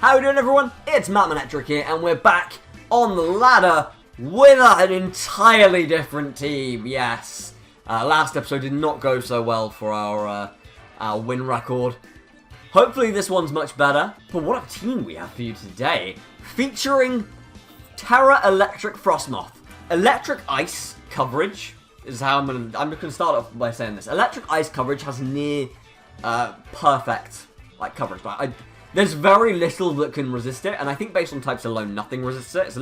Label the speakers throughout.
Speaker 1: How you doing, everyone? It's Matt Manetric here, and we're back on the ladder with an entirely different team. Yes, last episode did not go so well for our win record. Hopefully this one's much better. But what a team we have for you today, featuring Terra Electric Frosmoth. Electric Ice coverage is how I'm gonna start off by saying this. Electric Ice coverage has near perfect coverage, but there's very little that can resist it, and I think based on types alone, nothing resists it. It's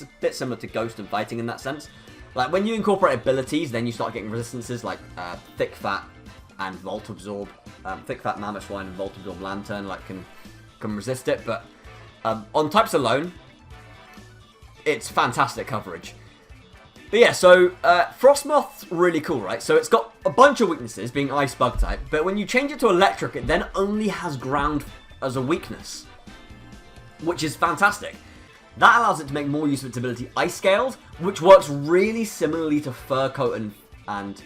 Speaker 1: a bit similar to Ghost and Fighting in that sense. Like when you incorporate abilities, then you start getting resistances like Thick Fat and Volt Absorb. Thick Fat Mammoth Swine and Volt Absorb Lantern can resist it, but on types alone, it's fantastic coverage. But yeah, so Frosmoth's really cool, right? So it's got a bunch of weaknesses, being Ice Bug type, but when you change it to Electric, it then only has Ground as a weakness, which is fantastic. That allows it to make more use of its ability Ice Scaled, which works really similarly to Fur Coat and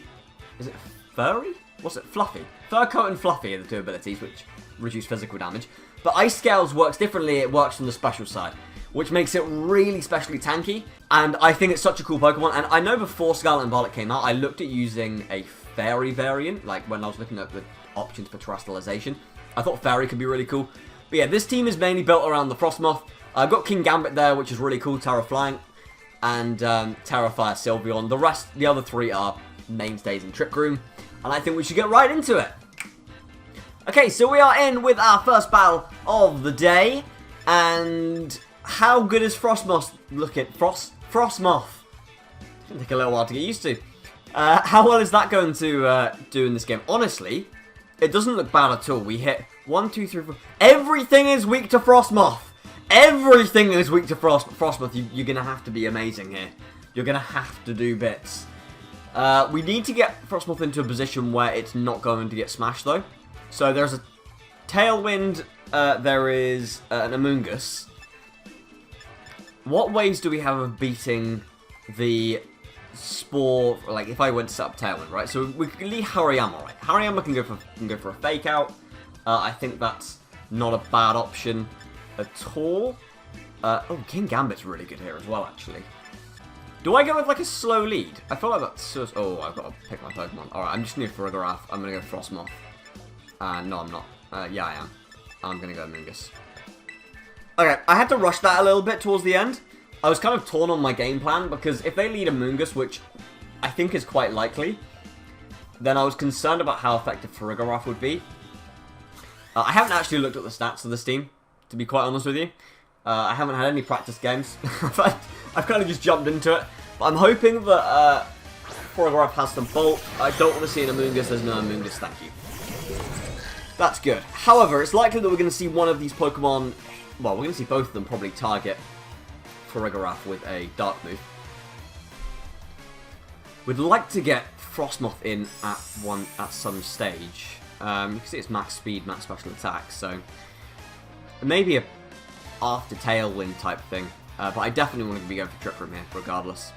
Speaker 1: is it Furry? What's it? Fluffy. Fur Coat and Fluffy are the two abilities which reduce physical damage. But Ice Scales works differently. It works from the special side, which makes it really specially tanky. And I think it's such a cool Pokemon. And I know before Scarlet and Violet came out, I looked at using a Fairy variant, like when I was looking at the options for terrestrialization. I thought Fairy could be really cool. But yeah, this team is mainly built around the Frosmoth. I've got King Gambit there, which is really cool. Terra Flying and Terra Fire Sylveon. The other three are mainstays in Trick Room. And I think we should get right into it. Okay, so we are in with our first battle of the day. And how good is Frosmoth looking? Frosmoth. It's going to take a little while to get used to. How well is that going to do in this game? Honestly, it doesn't look bad at all. We hit 1, 2, 3, 4. Everything is weak to Frosmoth. Everything is weak to Frosmoth. You're going to have to be amazing here. You're going to have to do bits. We need to get Frosmoth into a position where it's not going to get smashed, though. So there's a Tailwind. There is an Amoonguss. What ways do we have of beating the Spore, like if I went to set up Tailwind, right? So we can leave Hariyama, right? Hariyama can go for a Fake Out. I think that's not a bad option at all. Oh, King Gambit's really good here as well, actually. Do I go with like a slow lead? I feel like that's oh, I've got to pick my Pokemon. Alright, I'm just going to go Farigiraf. I'm going to go Frosmoth. No, I'm not. Yeah, I am. I'm going to go Amoonguss. Okay, I had to rush that a little bit towards the end. I was kind of torn on my game plan, because if they lead Amoonguss, which I think is quite likely, then I was concerned about how effective Farigiraf would be. I haven't actually looked at the stats of this team, to be quite honest with you. I haven't had any practice games. I've kind of just jumped into it. But I'm hoping that Farigiraf has some Bolt. I don't want to see an Amoonguss. There's no Amoonguss, thank you. That's good. However, it's likely that we're going to see one of these Pokemon, well, we're going to see both of them probably target Farigiraf with a Dark move. We'd like to get Frosmoth in at some stage. You can see it's max speed, max special attack, so maybe a after Tailwind type thing. But I definitely want to be going for Trick Room here, regardless.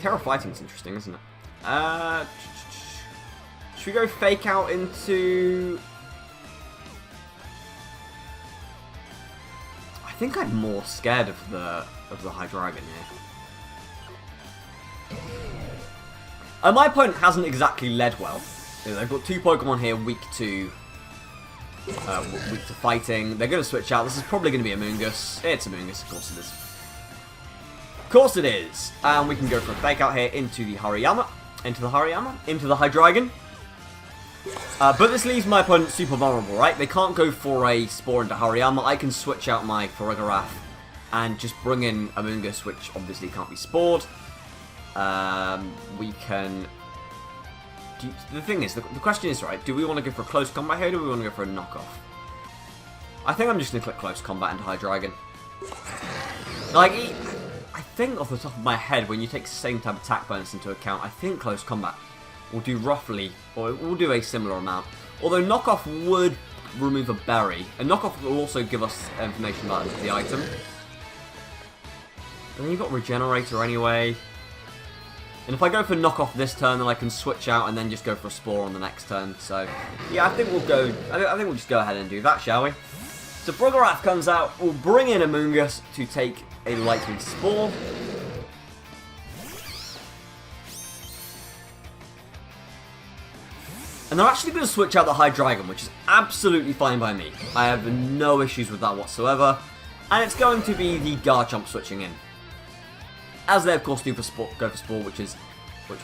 Speaker 1: Terra Fighting's interesting, isn't it? Should we go Fake Out into... I think I'm more scared of the Hydreigon here. My opponent hasn't exactly led well. They've got two Pokemon here weak to fighting. They're going to switch out. This is probably going to be Amoonguss. It's Amoonguss, of course it is. Of course it is. And we can go for a Fake Out here into the Hariyama. Into the Hydreigon. But this leaves my opponent super vulnerable, right? They can't go for a Spore into Hariyama. I can switch out my Farigiraf and just bring in Amoonguss, which obviously can't be Spored. We can... The thing is, the question is, right, do we want to go for a close combat here, or do we want to go for a knockoff? I think I'm just going to click close combat into Hydreigon. Like, I think off the top of my head, when you take the same type of attack bonus into account, I think close combat will do roughly, or it will do a similar amount. Although knockoff would remove a berry, and knockoff will also give us information about the item. But then you've got Regenerator anyway. And if I go for knockoff this turn, then I can switch out and then just go for a Spore on the next turn. So, yeah, I think we'll go. I think we'll just go ahead and do that, shall we? So Froggeraf comes out, will bring in Amoongus to take a Lightning Spore. And they're actually going to switch out the Hydreigon, which is absolutely fine by me. I have no issues with that whatsoever. And it's going to be the Garchomp switching in. As they of course do for Go for Spore, which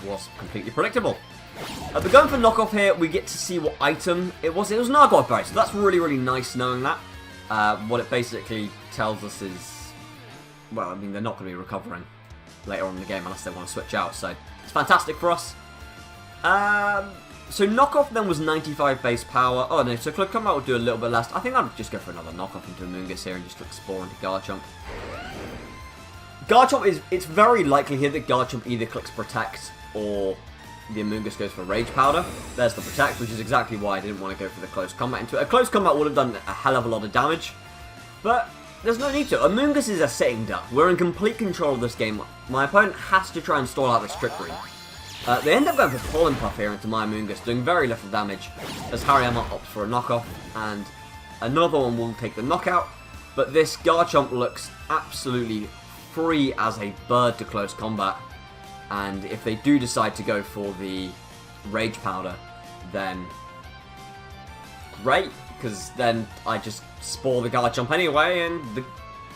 Speaker 1: was completely predictable. But going for knockoff here, we get to see what item it was. It was Nargot Berry, so that's really, really nice knowing that. What it basically tells us is, well, I mean, they're not going to be recovering later on in the game unless they want to switch out, so it's fantastic for us. So knockoff then was 95 base power. Oh no, so Club Combat will do a little bit less. I think I'll just go for another knockoff into Amoongus here and just click Spore into Garchomp. Garchomp it's very likely here that Garchomp either clicks Protect or the Amoongus goes for Rage Powder. There's the Protect, which is exactly why I didn't want to go for the Close Combat into it. A Close Combat would have done a hell of a lot of damage, but there's no need to. Amoongus is a sitting duck. We're in complete control of this game. My opponent has to try and stall out this Trick Room. They end up going for Pollen Puff here into my Amoongus, doing very little damage, as Hariyama opts for a knockoff, and another one will take the knockout, but this Garchomp looks absolutely free as a bird to close combat, and if they do decide to go for the Rage Powder, then great, because then I just Spore the Garchomp anyway, and the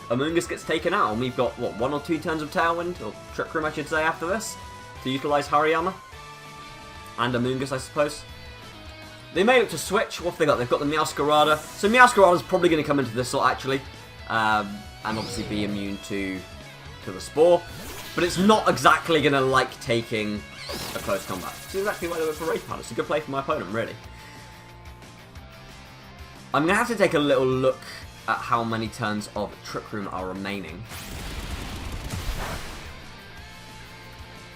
Speaker 1: Amoongus gets taken out, and we've got, what, 1 or 2 turns of Tailwind, or Trick Room I should say, after this, to utilise Hariyama. And Amoongus, I suppose. They may look to switch. What have they got? They've got the Meowscarada. So Meowscarada's probably going to come into this slot, actually. And obviously be immune to the Spore. But it's not exactly going to like taking a close combat. It's exactly why they went for Rage Powder. It's a good play for my opponent, really. I'm going to have to take a little look at how many turns of Trick Room are remaining.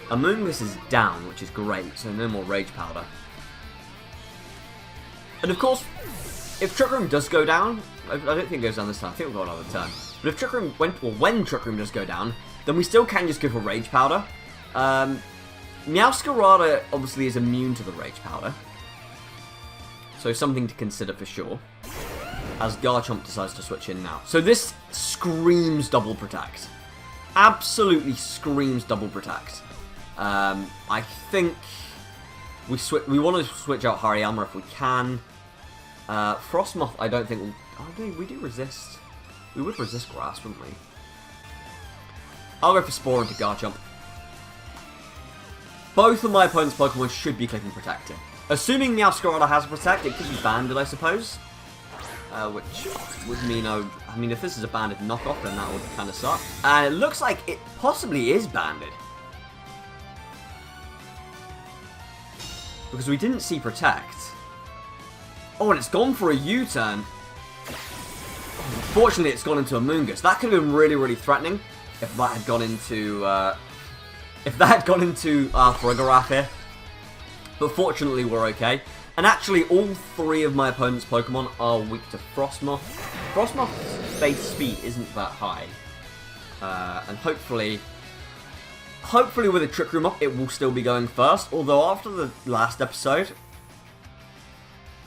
Speaker 1: Amoongus is down, which is great, so no more Rage Powder. And of course, if Trick Room does go down, I don't think it goes down this time, I think we'll go another turn. But if Trick Room when Trick Room does go down, then we still can just go for Rage Powder. Meowscarada obviously is immune to the Rage Powder, so something to consider for sure, as Garchomp decides to switch in now. So this screams double protect. Absolutely screams double protect. I think we want to switch out Hariyama if we can. Frosmoth, I don't think will. Oh no, we do resist. We would resist Grass, wouldn't we? I'll go for Spore into Garchomp. Both of my opponent's Pokemon should be clicking Protect here. Assuming Meowscarada has a Protect, it could be banded, I suppose. Which would mean, I mean, if this is a banded knockoff, then that would kind of suck. And it looks like it possibly is banded. Because we didn't see Protect. Oh, and it's gone for a U-turn. Fortunately, it's gone into Amoongus. That could have been really, really threatening if that had gone into Froggeraf here. But fortunately, we're okay. And actually, all 3 of my opponent's Pokemon are weak to Frosmoth. Frosmoth's base speed isn't that high. And hopefully with a Trick Room up, it will still be going first. Although after the last episode,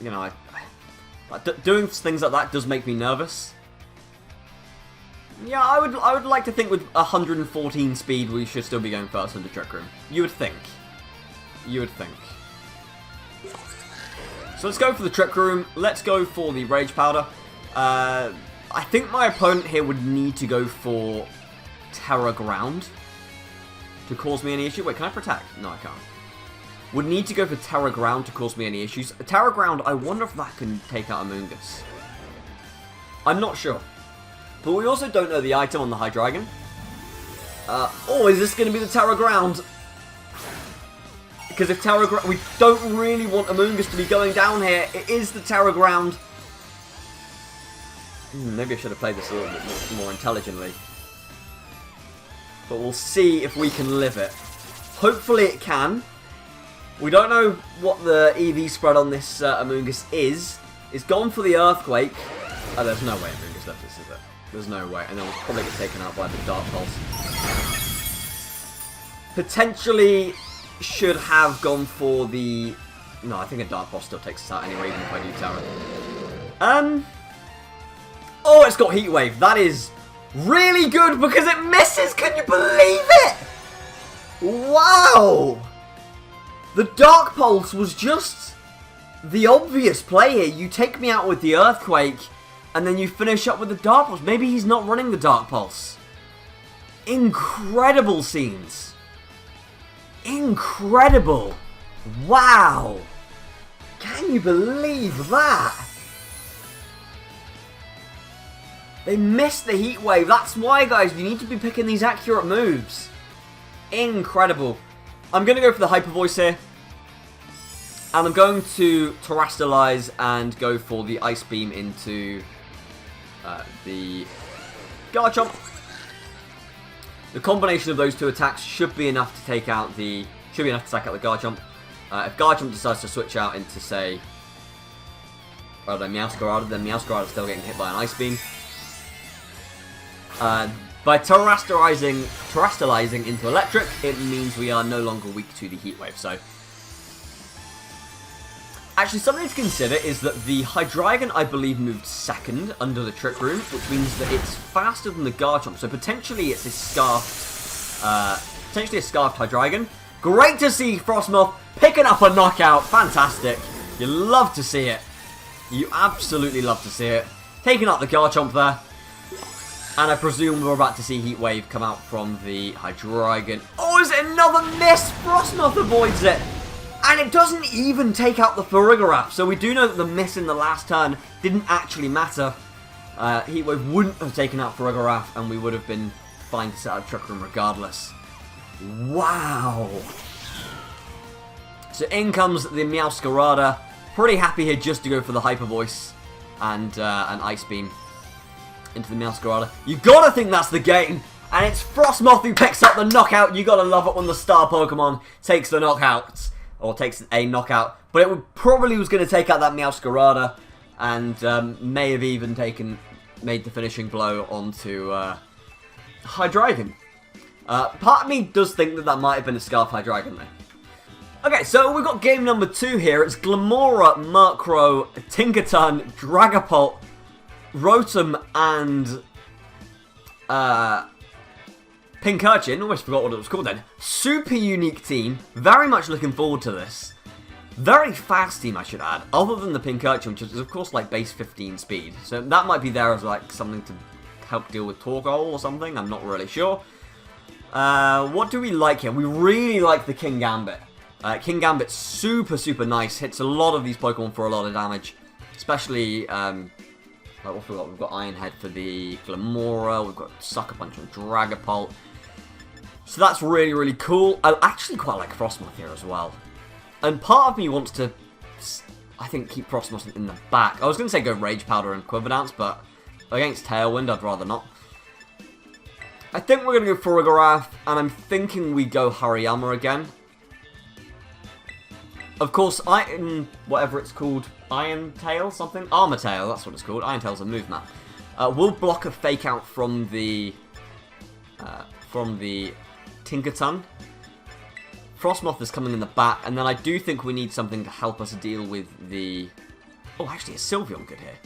Speaker 1: you know, doing things like that does make me nervous. Yeah, I would like to think with 114 speed, we should still be going first into Trick Room. You would think. You would think. So let's go for the Trick Room. Let's go for the Rage Powder. I think my opponent here would need to go for Terra Ground to cause me any issue. Wait, can I Protect? No, I can't. Would need to go for Terra Ground to cause me any issues. Terra Ground, I wonder if that can take out Amoongus. I'm not sure. But we also don't know the item on the Hydreigon. Oh, is this going to be the Terra Ground? Because if Terra Ground... We don't really want Amoongus to be going down here. It is the Terra Ground. Maybe I should have played this a little bit more intelligently. But we'll see if we can live it. Hopefully it can. We don't know what the EV spread on this Amoongus is. It's gone for the Earthquake. Oh, there's no way Amoongus left this, is it? There's no way. And then we'll probably get taken out by the Dark Pulse. Potentially should have gone for the... No, I think a Dark Pulse still takes us out anyway, even if I do Terra. Oh, it's got Heat Wave. That is really good because it misses. Can you believe it? Wow. The Dark Pulse was just the obvious play here. You take me out with the Earthquake, and then you finish up with the Dark Pulse. Maybe he's not running the Dark Pulse. Incredible scenes. Incredible. Wow. Can you believe that? They missed the Heat Wave. That's why, guys, you need to be picking these accurate moves. Incredible. I'm going to go for the Hyper Voice here. And I'm going to Terrestrialize and go for the Ice Beam into the Garchomp. The combination of those two attacks should be enough to take out the Garchomp. If Garchomp decides to switch out into, say, the Meowscarada, then Meowscarada's still getting hit by an Ice Beam. By terrestrializing into Electric, it means we are no longer weak to the Heat Wave. So, actually, something to consider is that the Hydreigon, I believe, moved second under the Trick Room, which means that it's faster than the Garchomp. So potentially, it's a scarfed Hydreigon. Great to see Frosmoth picking up a knockout. Fantastic. You love to see it. You absolutely love to see it. Taking out the Garchomp there. And I presume we're about to see Heat Wave come out from the Hydreigon. Oh, is it another miss? Frosmoth avoids it. And it doesn't even take out the Farigiraf. So we do know that the miss in the last turn didn't actually matter. Heat Wave wouldn't have taken out Farigiraf, and we would have been fine to set out Trick Room regardless. Wow. So in comes the Meowscarada. Pretty happy here just to go for the Hyper Voice and an Ice Beam into the Meowscarada. You gotta think that's the game. And it's Frosmoth who picks up the knockout. You gotta love it when the star Pokemon takes the knockout. Or takes a knockout. But it probably was going to take out that Meowscarada. And may have even made the finishing blow onto Hydreigon. Part of me does think that might have been a Scarf Hydreigon there. Okay, so we've got game number 2 here. It's Glamora, Murkrow, Tinkaton, Dragapult, Rotom, and Pincurchin. Almost forgot what it was called then. Super unique team. Very much looking forward to this. Very fast team, I should add. Other than the Pincurchin, which is of course like base 15 speed. So that might be there as like something to help deal with Torkoal or something. I'm not really sure. What do we like here? We really like the King Gambit. King Gambit's super, super nice. Hits a lot of these Pokemon for a lot of damage. Especially, what have we got? We've got Iron Head for the Glamora. We've got Sucker Punch on Dragapult. So that's really, really cool. I actually quite like Frosmoth here as well. And part of me wants to, I think, keep Frosmoth in the back. I was going to say go Rage Powder and Quiver Dance, but against Tailwind, I'd rather not. I think we're going to go Farigiraf, and I'm thinking we go Hariyama again. Of course, whatever it's called, Iron Tail, something? Armor Tail, that's what it's called. Iron Tail's a move map. We'll block a Fake Out from the Tinkaton. Frosmoth is coming in the back, and then I do think we need something to help us deal with the... Oh, actually, is Sylveon good here?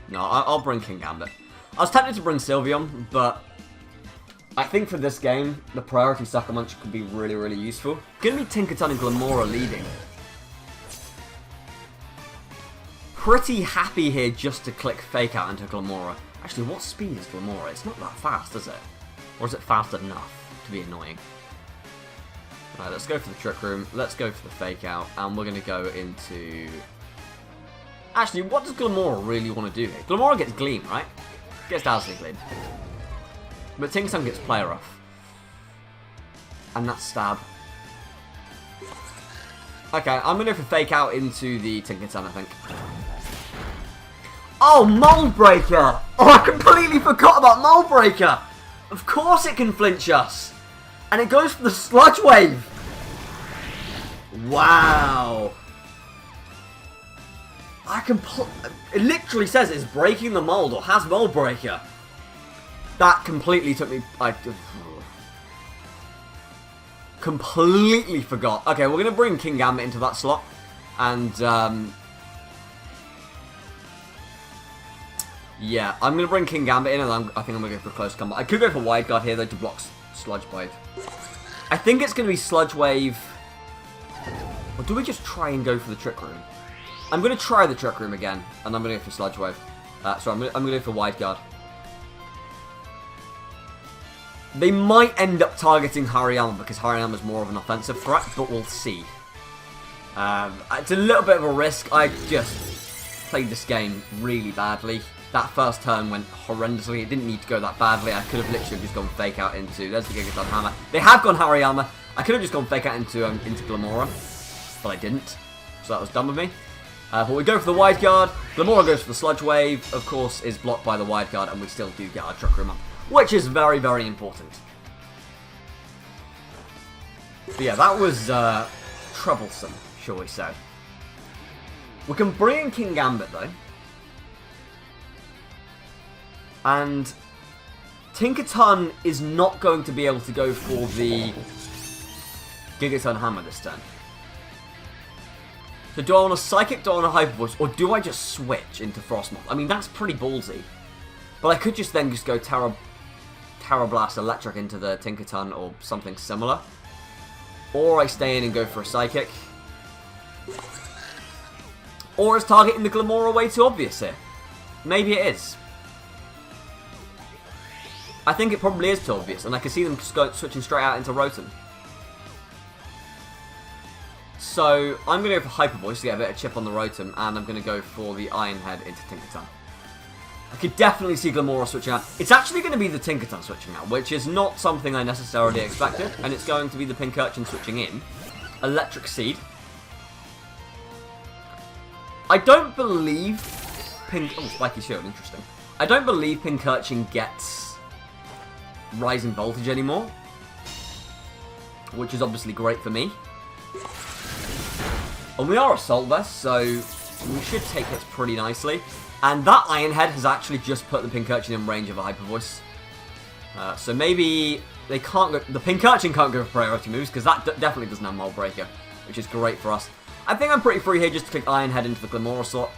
Speaker 1: No, I'll bring King Gambit. I was tempted to bring Sylveon, but I think for this game, the priority Sucker Punch could be really, really useful. Gonna be Tinkaton and Glamora leading. Pretty happy here just to click Fake Out into Glamora. Actually, what speed is Glamora? It's not that fast, is it? Or is it fast enough to be annoying? Alright, let's go for the Trick Room. Let's go for the Fake Out. And we're going to go into... Actually, what does Glamora really want to do here? Glamora gets Gleam, right? Gets Dazzling Gleam. But Tinkaton gets Play Rough. And that's Stab. Okay, I'm going to go for Fake Out into the Tinkaton, I think. Oh, Mold Breaker! Oh, I completely forgot about Mold Breaker! Of course it can flinch us! And it goes for the Sludge Wave! Wow! It literally says it's breaking the mold or has Mold Breaker. That completely took me... completely forgot. Okay, we're going to bring King Gambit into that slot. And, Yeah, I'm going to bring King Gambit in, and I think I'm going to go for a close combat. I could go for Wide Guard here, though, to block Sludge Wave. I think it's going to be Sludge Wave. Or do we just try and go for the Trick Room? I'm going to try the Trick Room again, and I'm going to go for Sludge Wave. So I'm going to go for Wide Guard. They might end up targeting Hariyama, because Hariyama is more of an offensive threat, but we'll see. It's a little bit of a risk. I just played this game really badly. That first turn went horrendously. It didn't need to go that badly. I could have literally just gone fake out into... There's the Gigaton Hammer. They have gone Hariyama. I could have just gone fake out into Glamora, but I didn't. So that was dumb of me. But we go for the Wide Guard. Glamora goes for the Sludge Wave. Of course, is blocked by the Wide Guard, and we still do get our Trick Room up, which is very, very important. But yeah, that was troublesome, shall we say. We can bring in King Gambit, though. And Tinkaton is not going to be able to go for the Gigaton Hammer this turn. So do I want a Psychic, do I want a Hyper Voice, or do I just switch into Frosmoth? I mean, that's pretty ballsy. But I could just then just go Terra Blast Electric into the Tinkaton or something similar. Or I stay in and go for a Psychic. Or is targeting the Glamora way too obvious here? Maybe it is. I think it probably is too obvious, and I can see them switching straight out into Rotom. So, I'm going to go for Hyper Voice to get a bit of chip on the Rotom, and I'm going to go for the Iron Head into Tinkaton. I could definitely see Glamora switching out. It's actually going to be the Tinkaton switching out, which is not something I necessarily expected, and it's going to be the Pincurchin switching in. Electric Seed. I don't believe Oh, Spiky Shield, interesting. I don't believe Pincurchin gets Rising Voltage anymore, which is obviously great for me. And we are Assault Vest, so we should take hits pretty nicely. And that Iron Head has actually just put the Pincurchin in range of a Hyper Voice. So maybe they can't go... The Pincurchin can't go for priority moves, because that definitely doesn't have Mold Breaker, which is great for us. I think I'm pretty free here just to click Iron Head into the Glamora slot.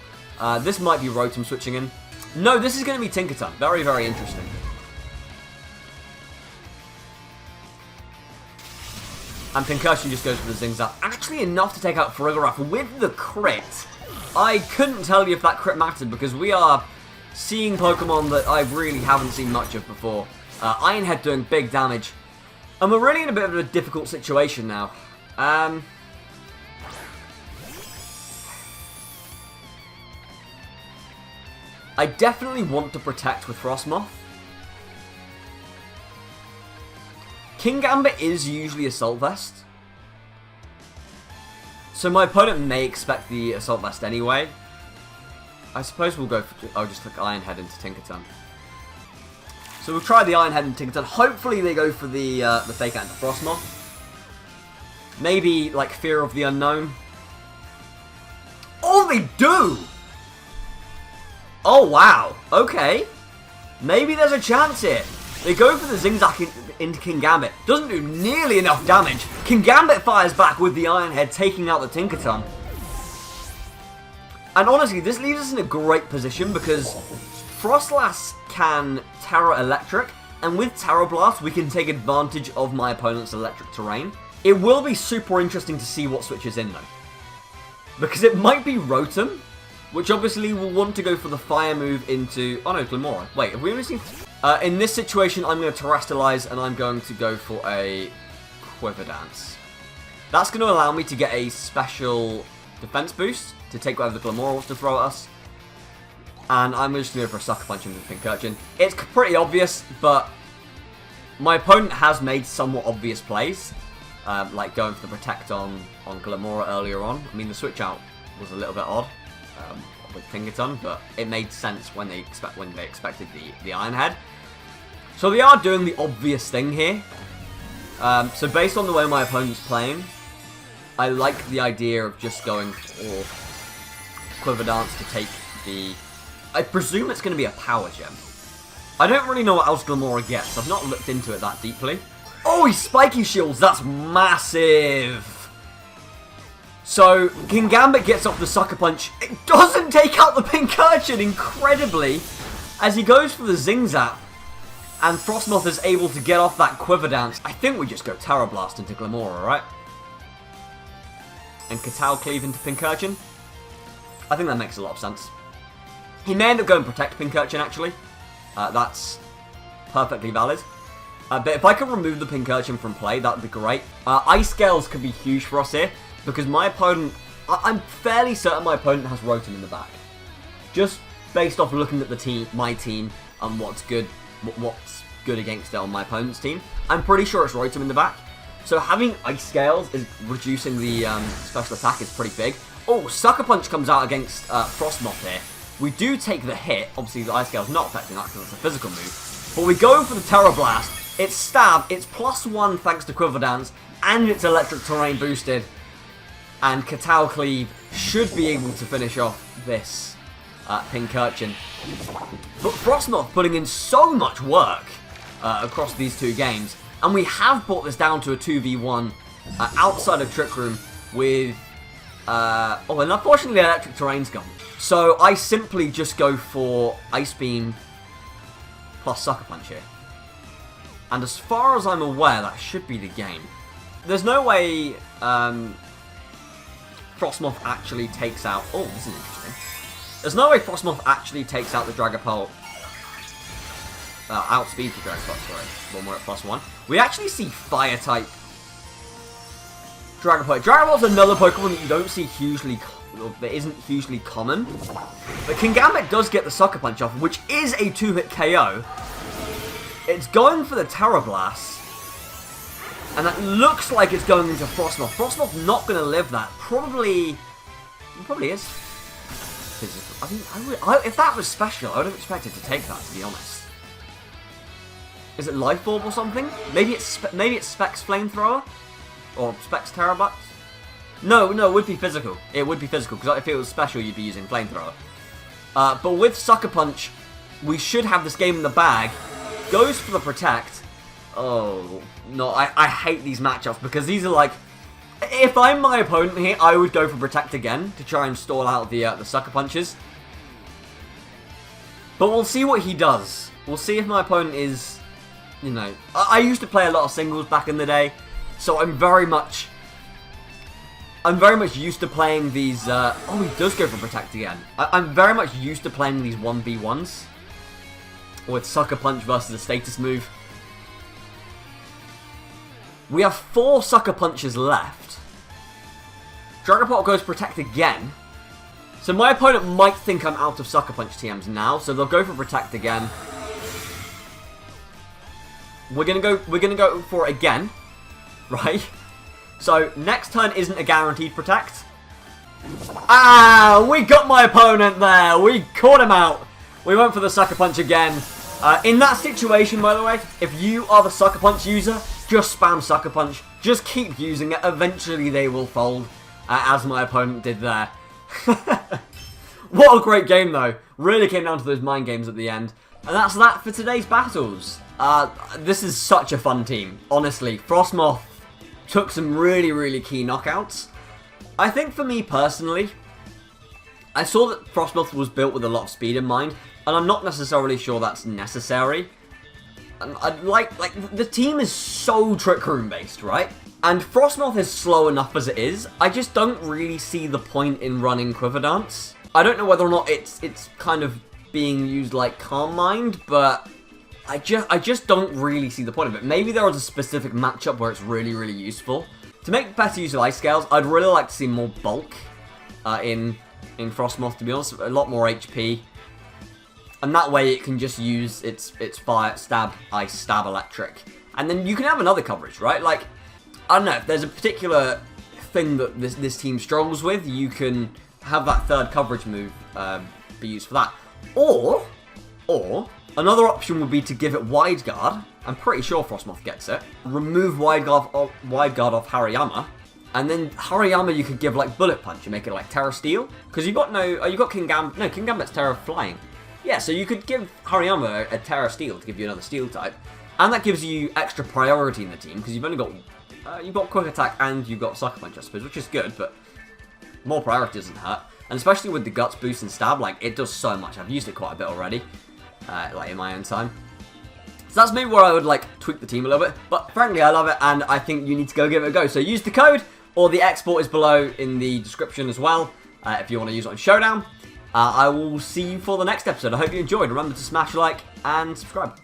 Speaker 1: This might be Rotom switching in. No, this is going to be Tinkaton. Very, very interesting. And Pincurchin just goes for the Zingzap. Actually enough to take out Farigiraf with the crit. I couldn't tell you if that crit mattered, because we are seeing Pokemon that I really haven't seen much of before. Iron Head doing big damage. And we're really in a bit of a difficult situation now. I definitely want to protect with Frosmoth. King Gambit is usually Assault Vest, so my opponent may expect the Assault Vest anyway. I suppose we'll go for... I'll just click Iron Head into Tinkaton. So we'll try the Iron Head into Tinkaton. Hopefully they go for the Fake Out into Frosmoth. Maybe, like, Fear of the Unknown. Oh, they do! Oh, wow. Okay. Maybe there's a chance here. They go for the Zingzak into King Gambit. Doesn't do nearly enough damage. King Gambit fires back with the Iron Head, taking out the Tinkaton. And honestly, this leaves us in a great position, because Frostlass can Terra Electric, and with Terra Blast, we can take advantage of my opponent's electric terrain. It will be super interesting to see what switches in, though. Because it might be Rotom, which obviously will want to go for the fire move into... Oh no, Glamora. Wait, have we only seen... in this situation, I'm going to Terrestrialize, and I'm going to go for a Quiver Dance. That's going to allow me to get a special defense boost to take whatever the Glamora wants to throw at us. And I'm just going to go for a Sucker Punch into the Pincurchin. It's pretty obvious, but my opponent has made somewhat obvious plays, like going for the Protect on Glamora earlier on. I mean, the switch out was a little bit odd with Tinkaton, but it made sense when they expected the Iron Head. So they are doing the obvious thing here. So based on the way my opponent's playing, I like the idea of just going for Quiver Dance to take the... I presume it's going to be a Power Gem. I don't really know what else Glamora gets. I've not looked into it that deeply. Oh, he's Spiky Shields! That's massive! So, King Gambit gets off the Sucker Punch. It doesn't take out the Pincurchin, incredibly. As he goes for the Zing Zap, and Frosmoth is able to get off that Quiver Dance, I think we just go Terra Blast into Glamora, right? And Katal Cleave into Pincurchin. I think that makes a lot of sense. He may end up going Protect Pincurchin, actually. That's perfectly valid. But if I can remove the Pincurchin from play, that would be great. Ice Scales could be huge for us here, because my opponent... I'm fairly certain my opponent has Rotom in the back. Just based off looking at the team, my team, and what's good against it on my opponent's team. I'm pretty sure it's Rotom in the back. So having Ice Scales is reducing the special attack is pretty big. Oh, Sucker Punch comes out against Frosmoth here. We do take the hit. Obviously, the Ice Scale's not affecting that because it's a physical move. But we go for the Terra Blast. It's Stab. It's +1 thanks to Quiver Dance. And it's Electric Terrain boosted. And Katal Cleave should be able to finish off this Pincurchin. But Frosmoth putting in so much work across these two games. And we have brought this down to a 2v1 outside of Trick Room with... and unfortunately Electric Terrain's gone. So I simply just go for Ice Beam plus Sucker Punch here. And as far as I'm aware, that should be the game. There's no way Frosmoth actually takes out... Oh, this is interesting. There's no way Frosmoth actually takes out the Dragapult. Outspeeds the Dragapult, sorry. When we're at +1. We actually see Fire-type Dragapult. Dragapult's another Pokemon that you don't see hugely... that isn't hugely common. But Kingambit does get the Sucker Punch off, which is a 2-hit KO. It's going for the Terra Blast. And that looks like it's going into Frosmoth. Frosmoth not going to live that. Probably is. I mean, if that was special, I would have expected to take that, to be honest. Is it Life Orb or something? Maybe it's Specs Flamethrower? Or Specs Terra Blast? No, it would be physical. It would be physical, because if it was special, you'd be using Flamethrower. But with Sucker Punch, we should have this game in the bag. Goes for the Protect. Oh, no, I hate these matchups, because these are like... If I'm my opponent here, I would go for Protect again, to try and stall out the Sucker Punches. But we'll see what he does. We'll see if my opponent is... You know... I used to play a lot of singles back in the day, so I'm very much used to playing these... oh, he does go for Protect again. I'm very much used to playing these 1v1s. With Sucker Punch versus a status move. We have 4 Sucker Punches left. Dragapult goes Protect again. So my opponent might think I'm out of Sucker Punch TMs now, so they'll go for Protect again. We're gonna go for it again. Right? So, next turn isn't a guaranteed Protect. Ah! We got my opponent there! We caught him out! We went for the Sucker Punch again. In that situation, by the way, if you are the Sucker Punch user, just spam Sucker Punch. Just keep using it. Eventually they will fold, as my opponent did there. What a great game, though. Really came down to those mind games at the end. And that's that for today's battles. This is such a fun team. Honestly, Frosmoth took some really, really key knockouts. I think for me personally, I saw that Frosmoth was built with a lot of speed in mind, and I'm not necessarily sure that's necessary. Like the team is so Trick Room based, right? And Frosmoth is slow enough as it is. I just don't really see the point in running Quiver Dance. I don't know whether or not it's kind of being used like Calm Mind, but I just don't really see the point of it. Maybe there is a specific matchup where it's really, really useful. To make better use of Ice Scales, I'd really like to see more bulk in Frosmoth, to be honest. A lot more HP. And that way it can just use its Fire, Stab, Ice, Stab, Electric. And then you can have another coverage, right? Like, I don't know, if there's a particular thing that this team struggles with, you can have that third coverage move be used for that. Or, another option would be to give it Wide Guard. I'm pretty sure Frosmoth gets it. Remove Wide Guard off Hariyama. And then Hariyama you could give like Bullet Punch and make it like Terra Steel. Because you got King Gambit. No, King Gambit's Terra Flying. Yeah, so you could give Hariyama a Terra Steel to give you another Steel type. And that gives you extra priority in the team, because you've only got... you've got Quick Attack and you've got Sucker Punch, I suppose, which is good, but more priority doesn't hurt. And especially with the Guts boost and Stab, like, it does so much. I've used it quite a bit already. like in my own time. So that's maybe where I would like tweak the team a little bit, but frankly I love it and I think you need to go give it a go. So use the code, or the export is below in the description as well if you want to use it on Showdown. I will see you for the next episode. I hope you enjoyed. Remember to smash like and subscribe.